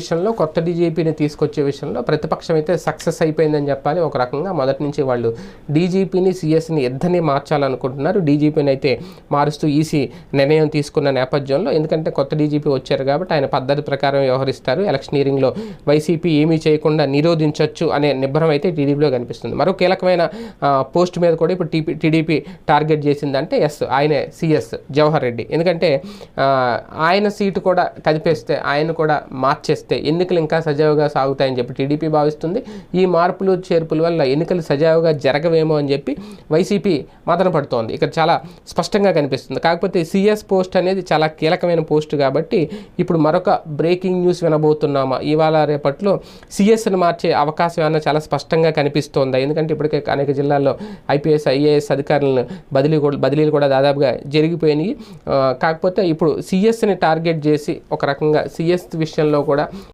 విషయంలో కొత్త డీజీపీని తీసుకొచ్చే విషయంలో ప్రతిపక్షం అయితే సక్సెస్ అయిపోయిందని చెప్పాలి. ఒక రకంగా మొదటి నుంచి వాళ్ళు డీజీపీని సిఎస్ని ఇద్దరిని మార్చాలనుకుంటున్నారు. డీజీపీని అయితే మారుస్తూ ఈసీ నిర్ణయం తీసుకున్న నేపథ్యంలో, ఎందుకంటే కొత్త డీజీపీ వచ్చారు కాబట్టి ఆయన పద్ధతి ప్రకారం వ్యవహరిస్తారు, ఎలక్షనీరింగ్లో వైసీపీ ఏమీ చేయకుండా నిరోధించవచ్చు అనే నిబ్బరం అయితే టీడీపీలో కనిపిస్తుంది. మరో కీలకమైన పోస్ట్ మీద కూడా ఇప్పుడు టీడీపీ టార్గెట్ చేసిందంటే ఆయనే సిఎస్ జవహర్ రెడ్డి. ఎందుకంటే ఆయన సీటు కూడా కదిపేస్తే, ఆయన కూడా మార్చేస్తే ఎన్నికలు ఇంకా సజావుగా సాగుతాయని చెప్పి టీడీపీ భావిస్తుంది. ఈ మార్పులు చేర్పుల వల్ల ఎన్నికలు సజావుగా జరగవేమో అని చెప్పి వైసీపీ మదన పడుతోంది. ఇక్కడ చాలా స్పష్టంగా కనిపిస్తుంది. కాకపోతే సిఎస్ పోస్ట్ అనేది చాలా కీలకమైన పోస్ట్ కాబట్టి ఇప్పుడు మరొక బ్రేకింగ్ న్యూస్ వినబోతున్నామా ఇవాళ రేపట్లో సిఎస్ని మార్చే అవకాశం ఏమన్నా చాలా స్పష్టంగా కనిపిస్తోంది. ఎందుకంటే ఇప్పటికే అనేక జిల్లాల్లో ఐపీఎస్ ఐఏఎస్ అధికారులను బదిలీలు కూడా దాదాపుగా జరిగిపోయినాయి. కాకపోతే ఇప్పుడు సిఎస్ని టార్గెట్ చేసి ఒక రకంగా సిఎస్ విషయంలో కూడా